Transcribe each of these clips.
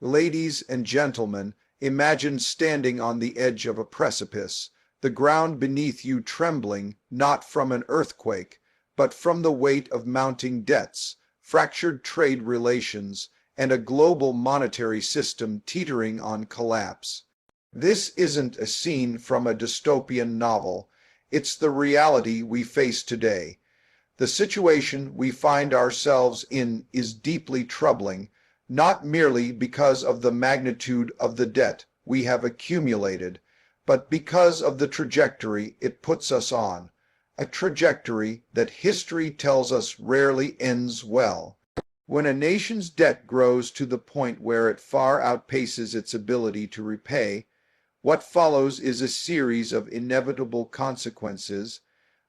Ladies and gentlemen, imagine standing on the edge of a precipice, the ground beneath you trembling not from an earthquake, but from the weight of mounting debts, fractured trade relations, and a global monetary system teetering on collapse. This isn't a scene from a dystopian novel. It's the reality we face today. The situation we find ourselves in is deeply troubling, not merely because of the magnitude of the debt we have accumulated, but because of the trajectory it puts us on, a trajectory that history tells us rarely ends well. When a nation's debt grows to the point where it far outpaces its ability to repay, what follows is a series of inevitable consequences: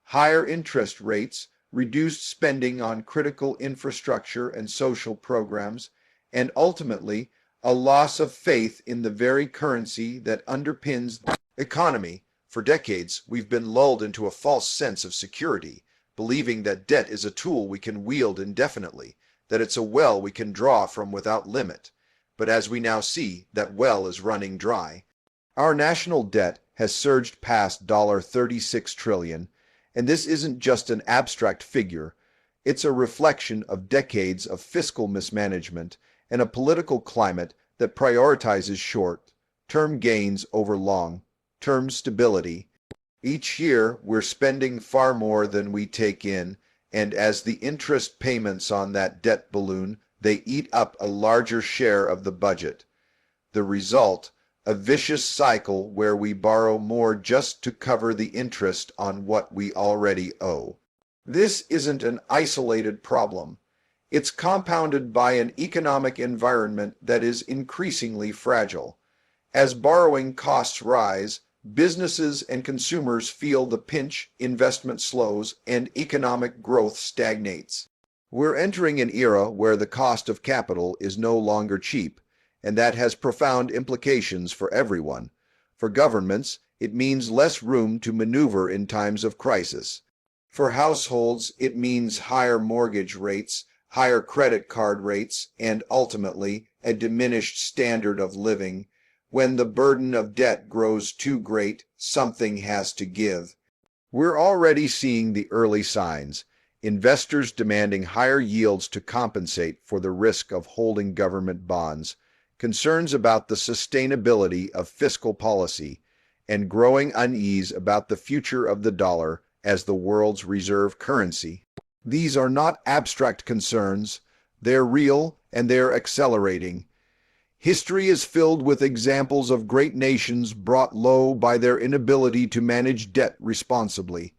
higher interest rates, reduced spending on critical infrastructure and social programs, and ultimately a loss of faith in the very currency that underpins the economy. For decades, we've been lulled into a false sense of security, believing that debt is a tool we can wield indefinitely, that it's a well we can draw from without limit. But as we now see, that well is running dry. Our national debt has surged past $36 trillion, and this isn't just an abstract figure. It's a reflection of decades of fiscal mismanagement and a political climate that prioritizes short-term gains over long-term stability. Each year, we're spending far more than we take in, and as the interest payments on that debt balloon, they eat up a larger share of the budget. The result: a vicious cycle where we borrow more just to cover the interest on what we already owe. This isn't an isolated problem. It's compounded by an economic environment that is increasingly fragile. As borrowing costs rise, businesses and consumers feel the pinch, investment slows, and economic growth stagnates. We're entering an era where the cost of capital is no longer cheap, and that has profound implications for everyone. For governments, it means less room to maneuver in times of crisis. For households, it means higher mortgage rates, higher credit card rates, and ultimately a diminished standard of living. When the burden of debt grows too great, something has to give. We're already seeing the early signs: investors demanding higher yields to compensate for the risk of holding government bonds, concerns about the sustainability of fiscal policy, and growing unease about the future of the dollar as the world's reserve currency. These are not abstract concerns. They're real, and they're accelerating. History is filled with examples of great nations brought low by their inability to manage debt responsibly.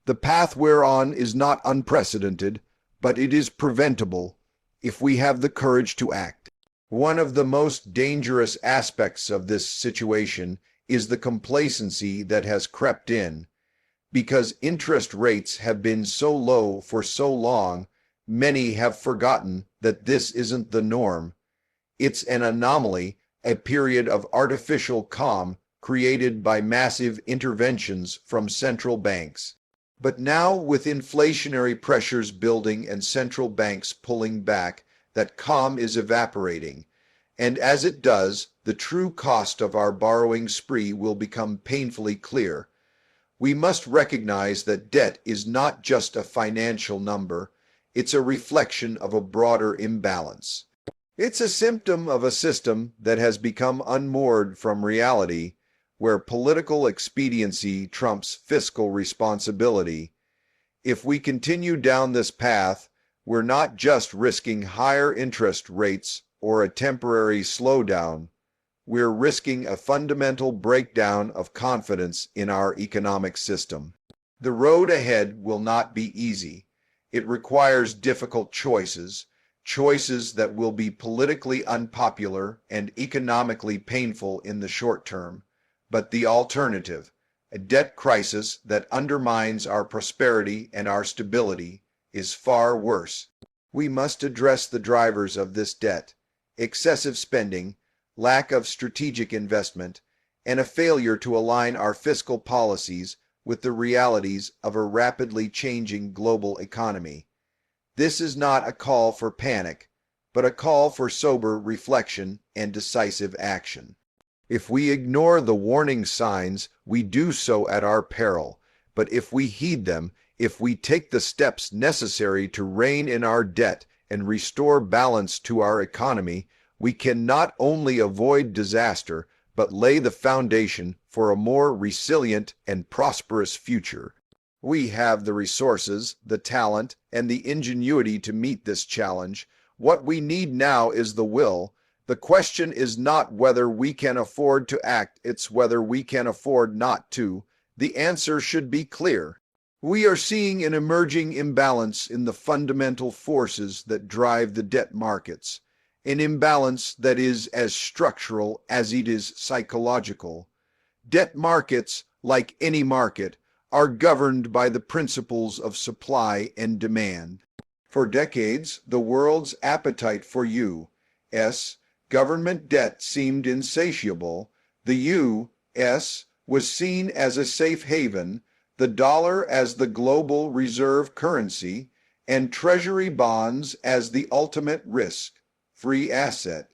The path we're on is not unprecedented, but it is preventable if we have the courage to act. One of the most dangerous aspects of this situation is the complacency that has crept in. Because interest rates have been so low for so long, many have forgotten that this isn't the norm. It's an anomaly, a period of artificial calm created by massive interventions from central banks. But now, with inflationary pressures building and central banks pulling back, that calm is evaporating. And as it does, the true cost of our borrowing spree will become painfully clear. We must recognize that debt is not just a financial number, it's a reflection of a broader imbalance. It's a symptom of a system that has become unmoored from reality, where political expediency trumps fiscal responsibility. If we continue down this path, we're not just risking higher interest rates or a temporary slowdown. We're risking a fundamental breakdown of confidence in our economic system. The road ahead will not be easy. It requires difficult choices that will be politically unpopular and economically painful in the short term. But the alternative, a debt crisis that undermines our prosperity and our stability, is far worse. We must address the drivers of this debt: excessive spending, lack of strategic investment, and a failure to align our fiscal policies with the realities of a rapidly changing global economy. This is not a call for panic, but a call for sober reflection and decisive action. If we ignore the warning signs, we do so at our peril, but if we heed them, if we take the steps necessary to rein in our debt and restore balance to our economy, we can not only avoid disaster, but lay the foundation for a more resilient and prosperous future. We have the resources, the talent, and the ingenuity to meet this challenge. What we need now is the will. The question is not whether we can afford to act, it's whether we can afford not to. The answer should be clear. We are seeing an emerging imbalance in the fundamental forces that drive the debt markets, an imbalance that is as structural as it is psychological. Debt markets, like any market, are governed by the principles of supply and demand. For decades, the world's appetite for U.S. government debt seemed insatiable. The U.S. was seen as a safe haven, the dollar as the global reserve currency, and treasury bonds as the ultimate risk-free asset.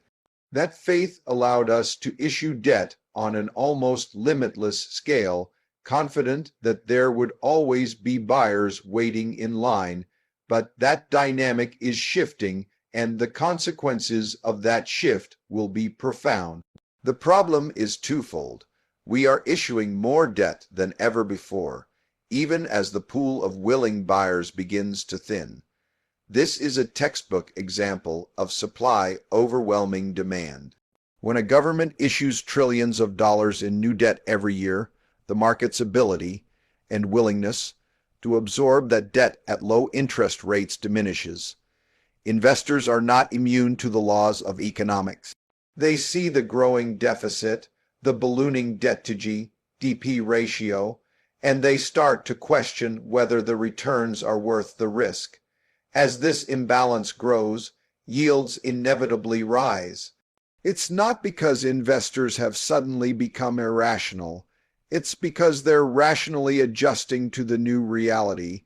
That faith allowed us to issue debt on an almost limitless scale, confident that there would always be buyers waiting in line, but that dynamic is shifting, and the consequences of that shift will be profound. The problem is twofold. We are issuing more debt than ever before, even as the pool of willing buyers begins to thin. This is a textbook example of supply overwhelming demand. When a government issues trillions of dollars in new debt every year, the market's ability and willingness to absorb that debt at low interest rates diminishes. Investors are not immune to the laws of economics. They see the growing deficit, the ballooning debt-to-GDP ratio, and they start to question whether the returns are worth the risk. As this imbalance grows, yields inevitably rise. It's not because investors have suddenly become irrational. It's because they're rationally adjusting to the new reality.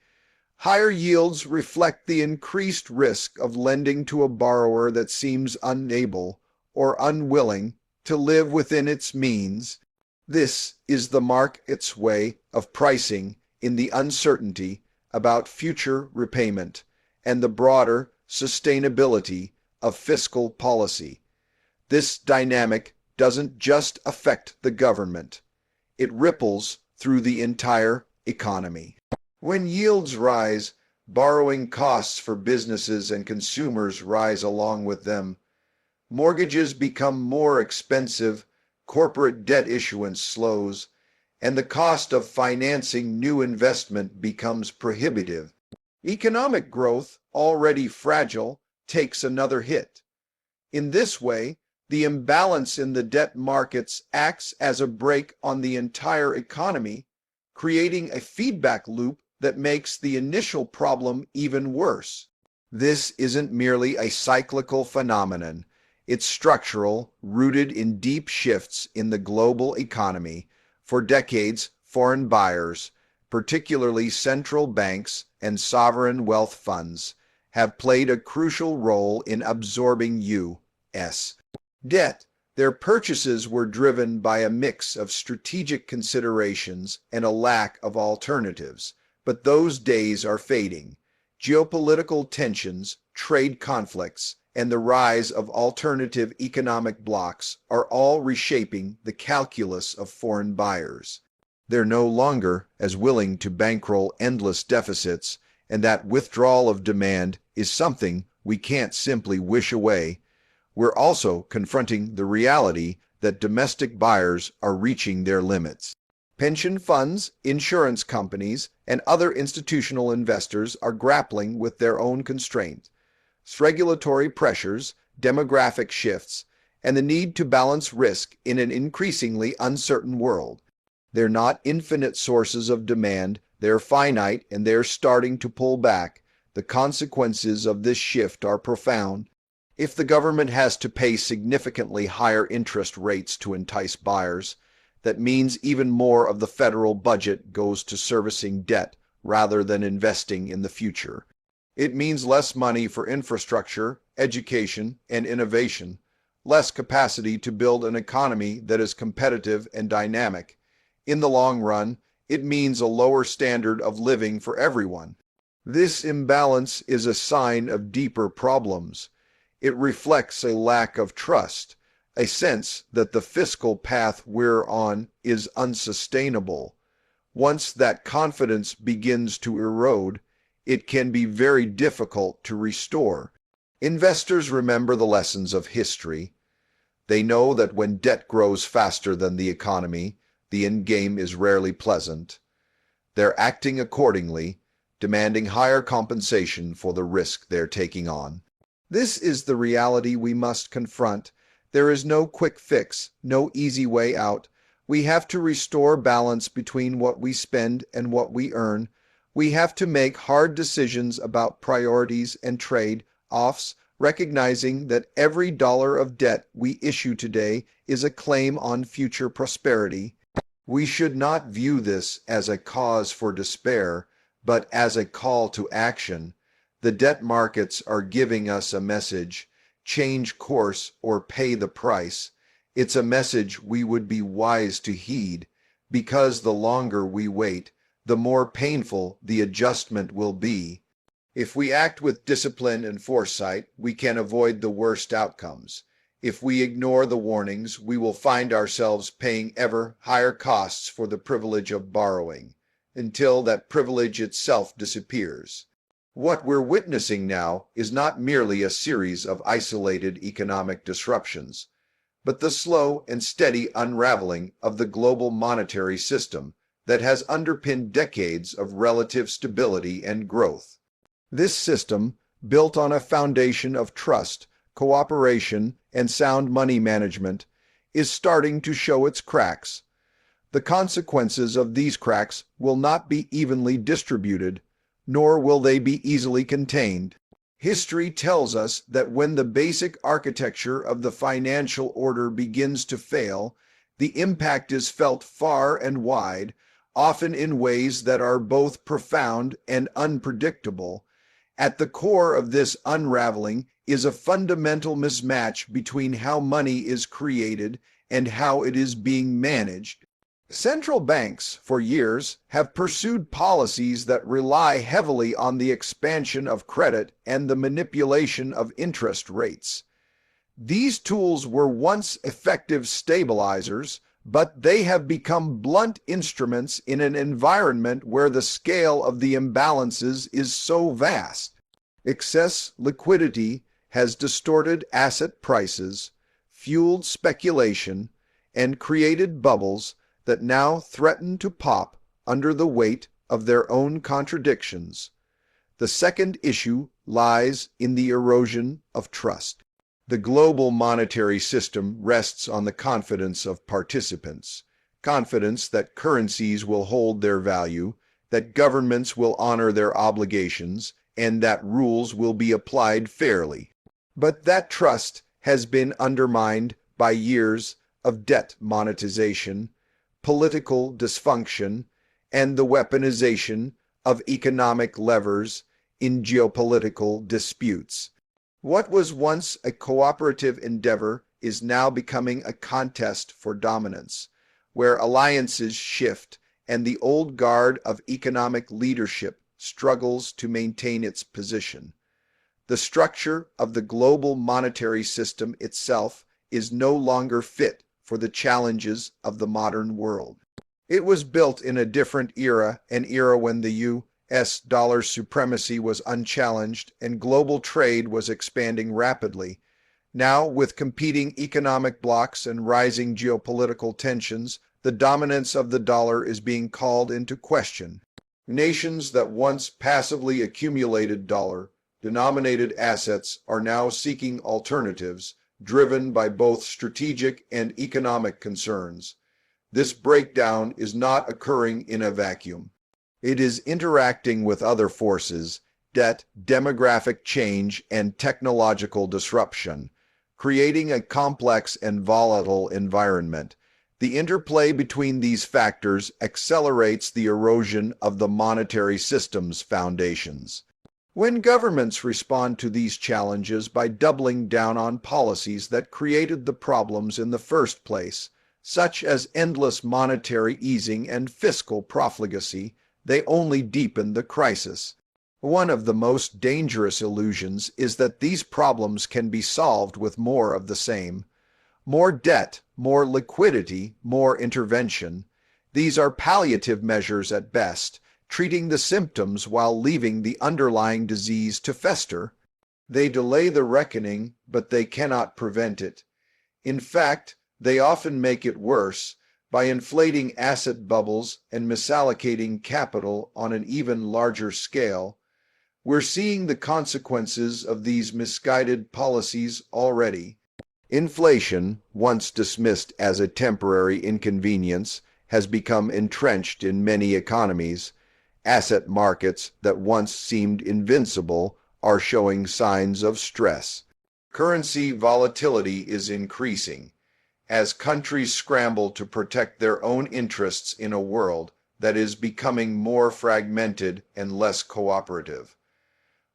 Higher yields reflect the increased risk of lending to a borrower that seems unable or unwilling to live within its means. This is the market's way of pricing in the uncertainty about future repayment and the broader sustainability of fiscal policy. This dynamic doesn't just affect the government. It ripples through the entire economy. When yields rise, borrowing costs for businesses and consumers rise along with them. Mortgages become more expensive, corporate debt issuance slows, and the cost of financing new investment becomes prohibitive. Economic growth, already fragile, takes another hit. In this way, the imbalance in the debt markets acts as a brake on the entire economy, creating a feedback loop that makes the initial problem even worse. This isn't merely a cyclical phenomenon. It's structural, rooted in deep shifts in the global economy. For decades, foreign buyers, particularly central banks and sovereign wealth funds, have played a crucial role in absorbing U.S. debt. Their purchases were driven by a mix of strategic considerations and a lack of alternatives. But those days are fading. Geopolitical tensions, trade conflicts, and the rise of alternative economic blocs are all reshaping the calculus of foreign buyers. They're no longer as willing to bankroll endless deficits, and that withdrawal of demand is something we can't simply wish away. We're also confronting the reality that domestic buyers are reaching their limits. Pension funds, insurance companies, and other institutional investors are grappling with their own constraints, regulatory pressures, demographic shifts, and the need to balance risk in an increasingly uncertain world. They're not infinite sources of demand, they're finite, and they're starting to pull back. The consequences of this shift are profound. If the government has to pay significantly higher interest rates to entice buyers, that means even more of the federal budget goes to servicing debt rather than investing in the future. It means less money for infrastructure, education, and innovation, less capacity to build an economy that is competitive and dynamic. In the long run, it means a lower standard of living for everyone. This imbalance is a sign of deeper problems. It reflects a lack of trust, a sense that the fiscal path we're on is unsustainable. Once that confidence begins to erode, it can be very difficult to restore. Investors remember the lessons of history. They know that when debt grows faster than the economy, the end game is rarely pleasant. They're acting accordingly, demanding higher compensation for the risk they're taking on. This is the reality we must confront. There is no quick fix, no easy way out. We have to restore balance between what we spend and what we earn. We have to make hard decisions about priorities and trade-offs, recognizing that every dollar of debt we issue today is a claim on future prosperity. We should not view this as a cause for despair, but as a call to action. The debt markets are giving us a message: change course or pay the price. It's a message we would be wise to heed, because the longer we wait, the more painful the adjustment will be. If we act with discipline and foresight, we can avoid the worst outcomes. If we ignore the warnings, we will find ourselves paying ever higher costs for the privilege of borrowing, until that privilege itself disappears. What we're witnessing now is not merely a series of isolated economic disruptions, but the slow and steady unraveling of the global monetary system that has underpinned decades of relative stability and growth. This system, built on a foundation of trust, cooperation, and sound money management, is starting to show its cracks. The consequences of these cracks will not be evenly distributed, nor will they be easily contained. History tells us that when the basic architecture of the financial order begins to fail, the impact is felt far and wide, often in ways that are both profound and unpredictable. At the core of this unraveling is a fundamental mismatch between how money is created and how it is being managed. Central banks, for years, have pursued policies that rely heavily on the expansion of credit and the manipulation of interest rates. These tools were once effective stabilizers, but they have become blunt instruments in an environment where the scale of the imbalances is so vast. Excess liquidity has distorted asset prices, fueled speculation, and created bubbles that now threaten to pop under the weight of their own contradictions. The second issue lies in the erosion of trust. The global monetary system rests on the confidence of participants, confidence that currencies will hold their value, that governments will honor their obligations, and that rules will be applied fairly. But that trust has been undermined by years of debt monetization, political dysfunction, and the weaponization of economic levers in geopolitical disputes. What was once a cooperative endeavor is now becoming a contest for dominance, where alliances shift and the old guard of economic leadership struggles to maintain its position. The structure of the global monetary system itself is no longer fit for the challenges of the modern world. It was built in a different era, an era when the U.S. dollar's supremacy was unchallenged and global trade was expanding rapidly. Now, with competing economic blocs and rising geopolitical tensions, the dominance of the dollar is being called into question. Nations that once passively accumulated dollar-denominated assets are now seeking alternatives, driven by both strategic and economic concerns. This breakdown is not occurring in a vacuum. It is interacting with other forces: debt, demographic change, and technological disruption, creating a complex and volatile environment. The interplay between these factors accelerates the erosion of the monetary system's foundations. When governments respond to these challenges by doubling down on policies that created the problems in the first place, such as endless monetary easing and fiscal profligacy, they only deepen the crisis. One of the most dangerous illusions is that these problems can be solved with more of the same. More debt, more liquidity, more intervention. These are palliative measures at best, treating the symptoms while leaving the underlying disease to fester. They delay the reckoning, but they cannot prevent it. In fact, they often make it worse by inflating asset bubbles and misallocating capital on an even larger scale. We're seeing the consequences of these misguided policies already. Inflation, once dismissed as a temporary inconvenience, has become entrenched in many economies. Asset markets that once seemed invincible are showing signs of stress. Currency volatility is increasing as countries scramble to protect their own interests in a world that is becoming more fragmented and less cooperative.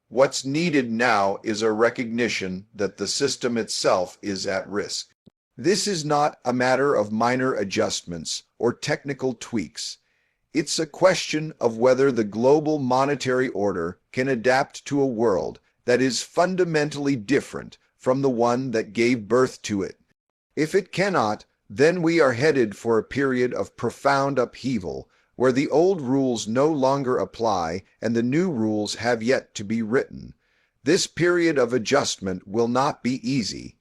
What's needed now is a recognition that the system itself is at risk. This is not a matter of minor adjustments or technical tweaks. It's a question of whether the global monetary order can adapt to a world that is fundamentally different from the one that gave birth to it. If it cannot, then we are headed for a period of profound upheaval, where the old rules no longer apply and the new rules have yet to be written. This period of adjustment will not be easy.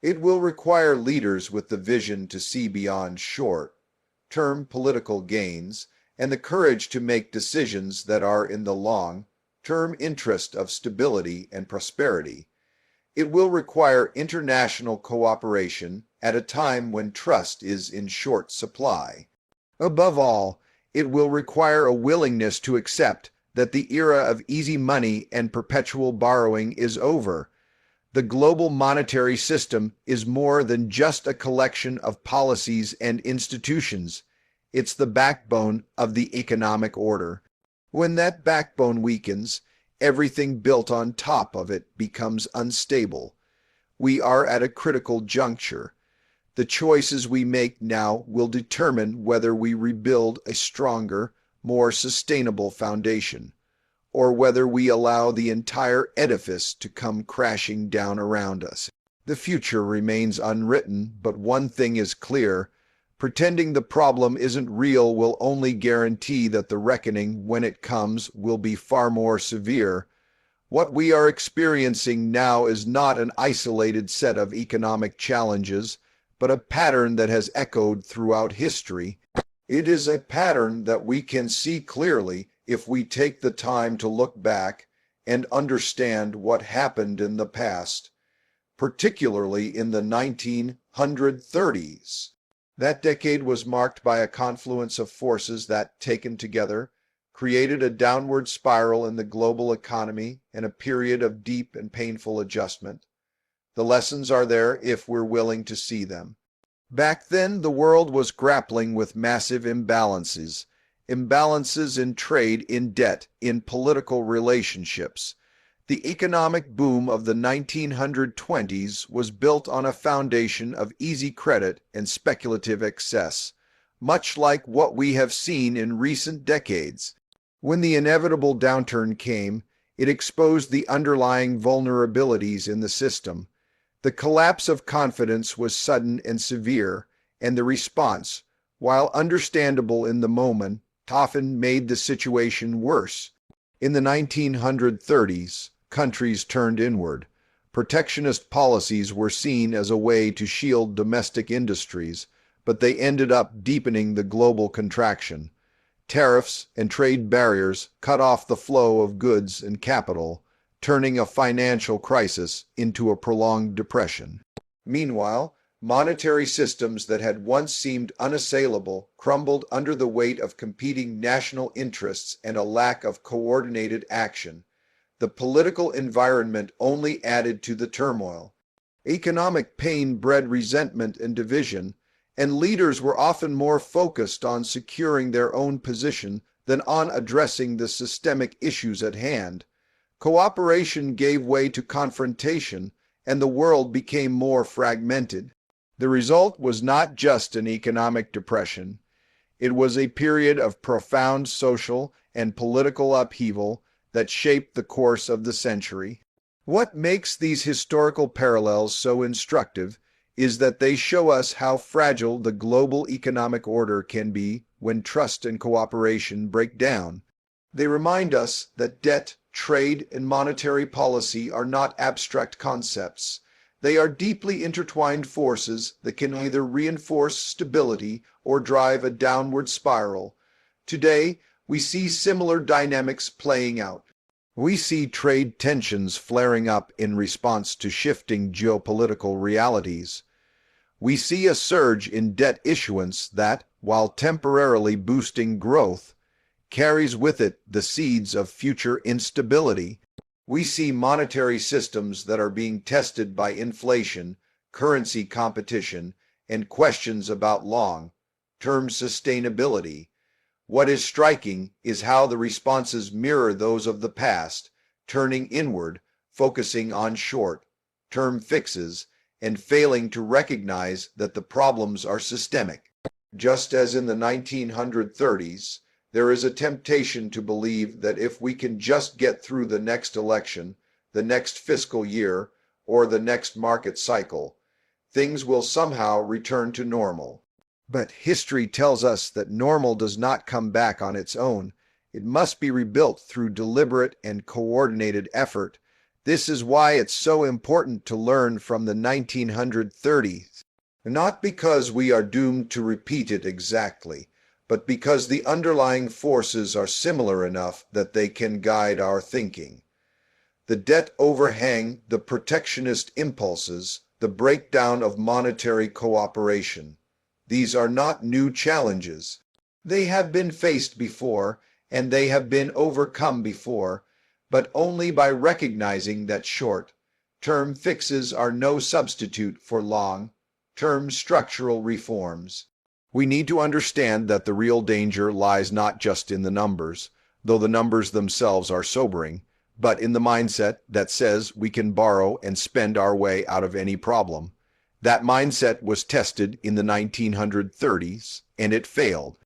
It will require leaders with the vision to see beyond short-term political gains and the courage to make decisions that are in the long-term interest of stability and prosperity. It will require international cooperation at a time when trust is in short supply. Above all, it will require a willingness to accept that the era of easy money and perpetual borrowing is over. The global monetary system is more than just a collection of policies and institutions. It's the backbone of the economic order. When that backbone weakens, everything built on top of it becomes unstable. We are at a critical juncture. The choices we make now will determine whether we rebuild a stronger, more sustainable foundation, or whether we allow the entire edifice to come crashing down around us. The future remains unwritten, but one thing is clear. Pretending the problem isn't real will only guarantee that the reckoning, when it comes, will be far more severe. What we are experiencing now is not an isolated set of economic challenges, but a pattern that has echoed throughout history. It is a pattern that we can see clearly if we take the time to look back and understand what happened in the past, particularly in the 1930s. That decade was marked by a confluence of forces that, taken together, created a downward spiral in the global economy and a period of deep and painful adjustment. The lessons are there if we're willing to see them. Back then, the world was grappling with massive imbalances. Imbalances in trade, in debt, in political relationships. The economic boom of the 1920s was built on a foundation of easy credit and speculative excess, much like what we have seen in recent decades. When the inevitable downturn came, it exposed the underlying vulnerabilities in the system. The collapse of confidence was sudden and severe, and the response, while understandable in the moment, often made the situation worse. In the 1930s, countries turned inward. Protectionist policies were seen as a way to shield domestic industries, but they ended up deepening the global contraction. Tariffs and trade barriers cut off the flow of goods and capital, turning a financial crisis into a prolonged depression. Meanwhile, monetary systems that had once seemed unassailable crumbled under the weight of competing national interests and a lack of coordinated action. The political environment only added to the turmoil. Economic pain bred resentment and division, and leaders were often more focused on securing their own position than on addressing the systemic issues at hand. Cooperation gave way to confrontation, and the world became more fragmented. The result was not just an economic depression. It was a period of profound social and political upheaval that shaped the course of the century. What makes these historical parallels so instructive is that they show us how fragile the global economic order can be when trust and cooperation break down. They remind us that debt, trade, and monetary policy are not abstract concepts. They are deeply intertwined forces that can either reinforce stability or drive a downward spiral. Today, we see similar dynamics playing out. We see trade tensions flaring up in response to shifting geopolitical realities. We see a surge in debt issuance that, while temporarily boosting growth, carries with it the seeds of future instability. We see monetary systems that are being tested by inflation, currency competition, and questions about long-term sustainability. What is striking is how the responses mirror those of the past, turning inward, focusing on short-term fixes, and failing to recognize that the problems are systemic. Just as in the 1930s, there is a temptation to believe that if we can just get through the next election, the next fiscal year, or the next market cycle, things will somehow return to normal. But history tells us that normal does not come back on its own. It must be rebuilt through deliberate and coordinated effort. This is why it's so important to learn from the 1930s. Not because we are doomed to repeat it exactly, but because the underlying forces are similar enough that they can guide our thinking. The debt overhang, the protectionist impulses, the breakdown of monetary cooperation. These are not new challenges. They have been faced before, and they have been overcome before, but only by recognizing that short-term fixes are no substitute for long-term structural reforms. We need to understand that the real danger lies not just in the numbers, though the numbers themselves are sobering, but in the mindset that says we can borrow and spend our way out of any problem. That mindset was tested in the 1930s, and it failed.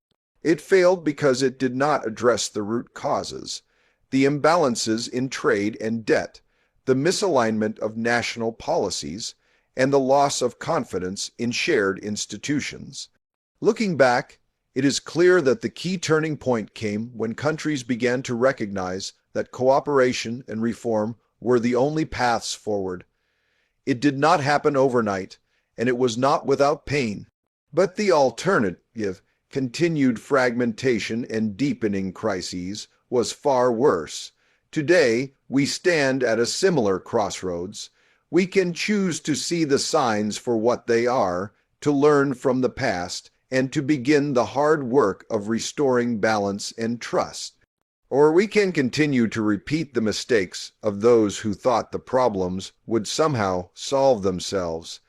It failed because it did not address the root causes, the imbalances in trade and debt, the misalignment of national policies, and the loss of confidence in shared institutions. Looking back, it is clear that the key turning point came when countries began to recognize that cooperation and reform were the only paths forward. It did not happen overnight, and it was not without pain. But the alternative, continued fragmentation and deepening crises, was far worse. Today, we stand at a similar crossroads. We can choose to see the signs for what they are, to learn from the past, and to begin the hard work of restoring balance and trust. Or we can continue to repeat the mistakes of those who thought the problems would somehow solve themselves.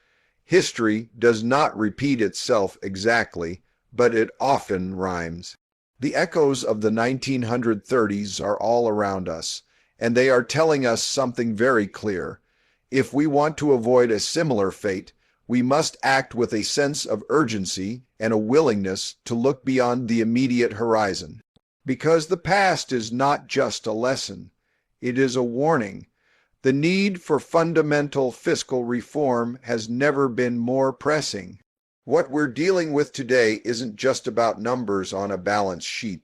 History does not repeat itself exactly, but it often rhymes. The echoes of the 1930s are all around us, and they are telling us something very clear. If we want to avoid a similar fate, we must act with a sense of urgency and a willingness to look beyond the immediate horizon. Because the past is not just a lesson, it is a warning. The need for fundamental fiscal reform has never been more pressing. What we're dealing with today isn't just about numbers on a balance sheet.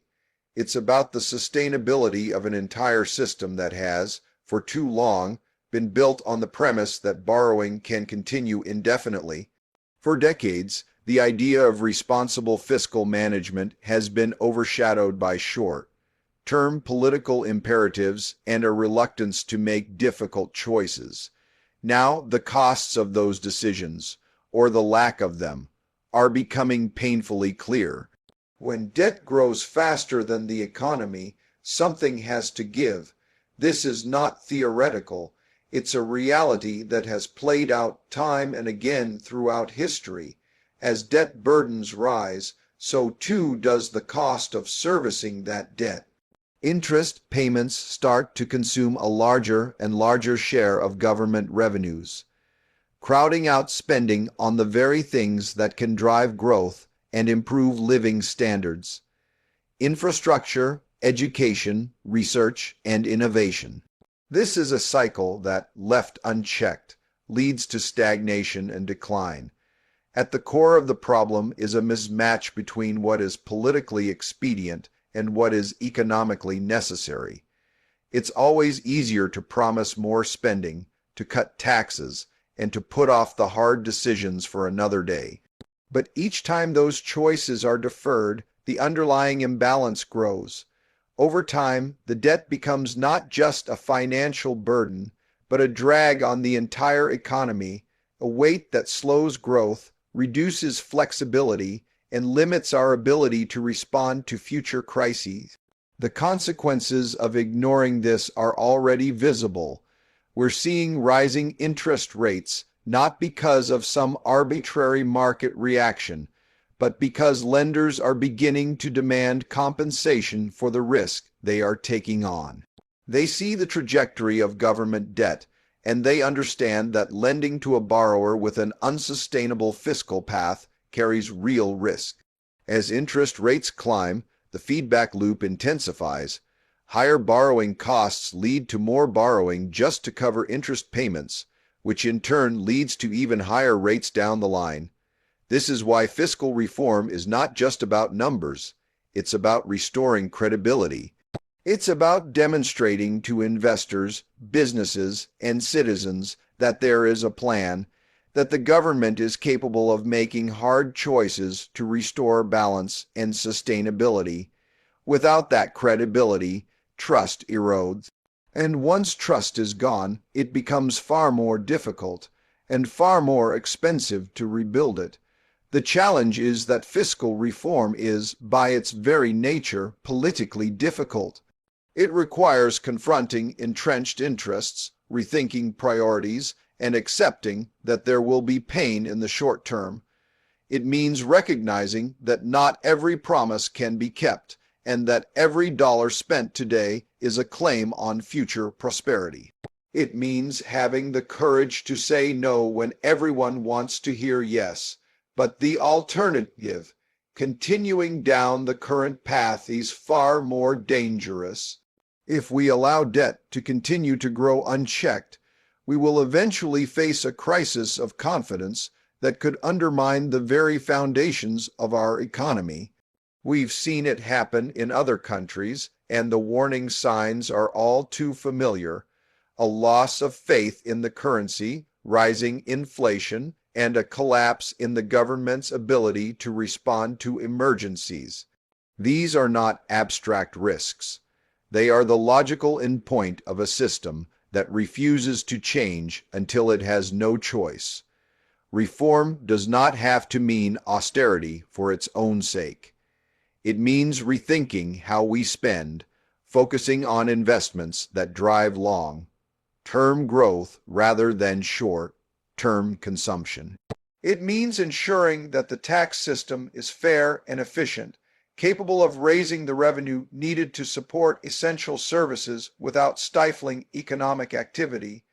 It's about the sustainability of an entire system that has, for too long, been built on the premise that borrowing can continue indefinitely. For decades, the idea of responsible fiscal management has been overshadowed by short-term political imperatives and a reluctance to make difficult choices. Now, the costs of those decisions, or the lack of them, are becoming painfully clear. When debt grows faster than the economy, something has to give. This is not theoretical. It's a reality that has played out time and again throughout history. As debt burdens rise, so too does the cost of servicing that debt. Interest payments start to consume a larger and larger share of government revenues, crowding out spending on the very things that can drive growth and improve living standards: infrastructure, education, research, and innovation. This is a cycle that, left unchecked, leads to stagnation and decline. At the core of the problem is a mismatch between what is politically expedient and what is economically necessary. It's always easier to promise more spending, to cut taxes, and to put off the hard decisions for another day. But each time those choices are deferred, the underlying imbalance grows. Over time, the debt becomes not just a financial burden, but a drag on the entire economy, a weight that slows growth, reduces flexibility, and limits our ability to respond to future crises. The consequences of ignoring this are already visible. We're seeing rising interest rates, not because of some arbitrary market reaction, but because lenders are beginning to demand compensation for the risk they are taking on. They see the trajectory of government debt, and they understand that lending to a borrower with an unsustainable fiscal path carries real risk. As interest rates climb, the feedback loop intensifies. Higher borrowing costs lead to more borrowing just to cover interest payments, which in turn leads to even higher rates down the line. This is why fiscal reform is not just about numbers. It's about restoring credibility. It's about demonstrating to investors, businesses, and citizens that there is a plan, that the government is capable of making hard choices to restore balance and sustainability. Without that credibility, trust erodes. And once trust is gone, it becomes far more difficult and far more expensive to rebuild it. The challenge is that fiscal reform is, by its very nature, politically difficult. It requires confronting entrenched interests, rethinking priorities, and accepting that there will be pain in the short term. It means recognizing that not every promise can be kept, and that every dollar spent today is a claim on future prosperity. It means having the courage to say no when everyone wants to hear yes, but the alternative, continuing down the current path, is far more dangerous. If we allow debt to continue to grow unchecked, we will eventually face a crisis of confidence that could undermine the very foundations of our economy. We've seen it happen in other countries, and the warning signs are all too familiar: a loss of faith in the currency, rising inflation, and a collapse in the government's ability to respond to emergencies. These are not abstract risks. They are the logical endpoint of a system that refuses to change until it has no choice. Reform does not have to mean austerity for its own sake. It means rethinking how we spend, focusing on investments that drive long-term growth rather than short-term consumption. It means ensuring that the tax system is fair and efficient, capable of raising the revenue needed to support essential services without stifling economic activity.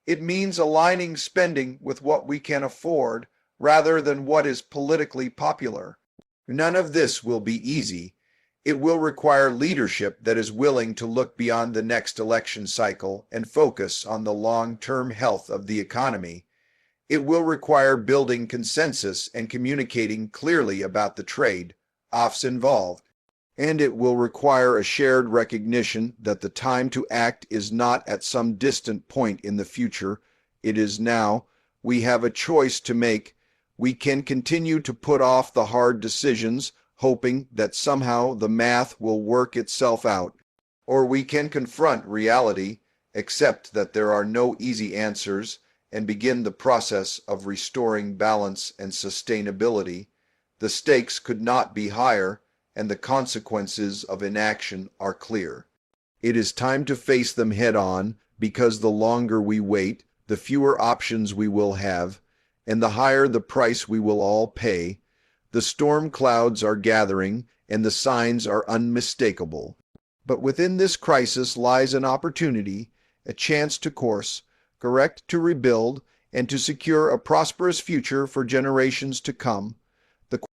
It means aligning spending with what we can afford rather than what is politically popular. None of this will be easy. It will require leadership that is willing to look beyond the next election cycle and focus on the long-term health of the economy. It will require building consensus and communicating clearly about the trade-offs involved. And it will require a shared recognition that the time to act is not at some distant point in the future. It is now. We have a choice to make. We can continue to put off the hard decisions, hoping that somehow the math will work itself out. Or we can confront reality, accept that there are no easy answers, and begin the process of restoring balance and sustainability. The stakes could not be higher, and the consequences of inaction are clear. It is time to face them head on, because the longer we wait, the fewer options we will have, and the higher the price we will all pay. The storm clouds are gathering, and the signs are unmistakable. But within this crisis lies an opportunity, a chance to course, correct, to rebuild, and to secure a prosperous future for generations to come,